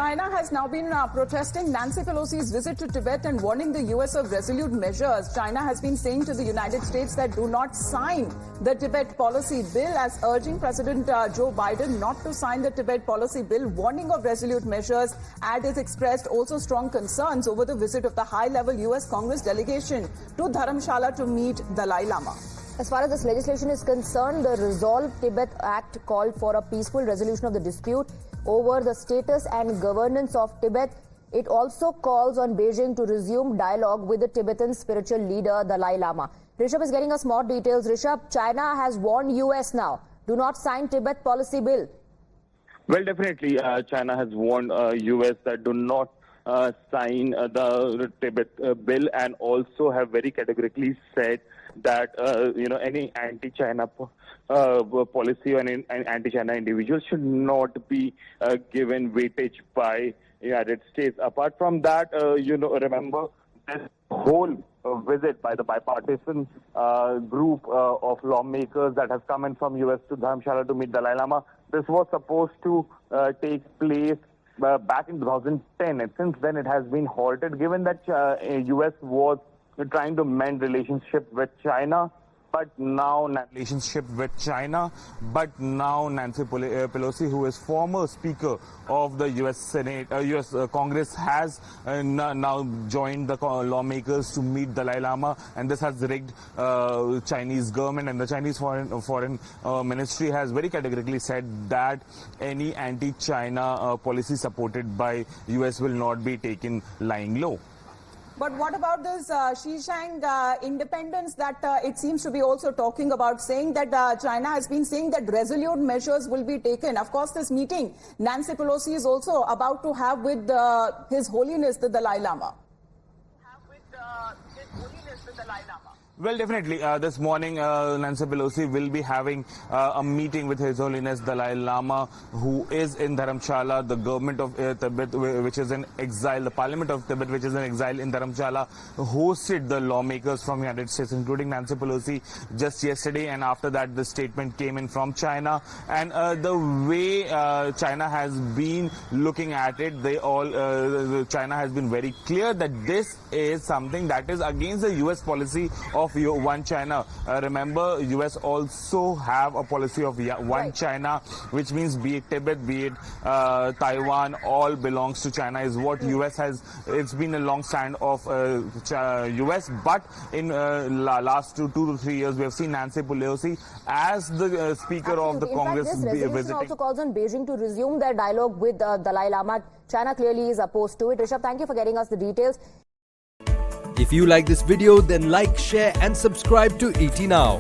China has now been protesting Nancy Pelosi's visit to Tibet and warning the US of resolute measures. China has been saying to the United States that do not sign the Tibet policy bill, as urging President Joe Biden not to sign the Tibet policy bill, warning of resolute measures, and has expressed also strong concerns over the visit of the high-level US Congress delegation to Dharamshala to meet Dalai Lama. As far as this legislation is concerned, the Resolve Tibet Act called for a peaceful resolution of the dispute over the status and governance of Tibet. It also calls on Beijing to resume dialogue with the Tibetan spiritual leader Dalai Lama. Rishabh is getting us more details. Rishabh, China has warned US now, do not sign Tibet policy bill. Well, definitely, China has warned US that do not sign the Tibet bill, and also have very categorically said that any anti-China policy or any anti-China individuals should not be given weightage by United States. Apart from that, remember this whole visit by the bipartisan group of lawmakers that has come in from US to Dharamshala to meet Dalai Lama. This was supposed to take place back in 2010, and since then it has been halted, given that US was trying to mend relationship with China. But now Nancy Pelosi, who is former Speaker of the U.S. Senate, U.S. Congress, has now joined the lawmakers to meet Dalai Lama, and this has rigged Chinese government, and the Chinese foreign ministry has very categorically said that any anti-China policy supported by U.S. will not be taken lying low. But what about this Xinjiang independence that it seems to be also talking about, saying that China has been saying that resolute measures will be taken? Of course, this meeting Nancy Pelosi is also about to have with His Holiness the Dalai Lama. Well, definitely. This morning, Nancy Pelosi will be having a meeting with His Holiness Dalai Lama, who is in Dharamshala. The government of Tibet, which is in exile, the Parliament of Tibet, which is in exile in Dharamshala, hosted the lawmakers from the United States, including Nancy Pelosi, just yesterday. And after that, the statement came in from China. And the way China has been looking at it, China has been very clear that this is something that is against the U.S. policy of One China. Remember, US also have a policy of One China, which means be it Tibet, be it Taiwan, all belongs to China, is what US has. It's been a long stand of US, but in last two to 3 years, we have seen Nancy Pelosi as the Speaker of the Congress visiting. Also calls on Beijing to resume their dialogue with Dalai Lama. China clearly is opposed to it. Rishabh, thank you for getting us the details. If you like this video, then like, share and subscribe to ET Now.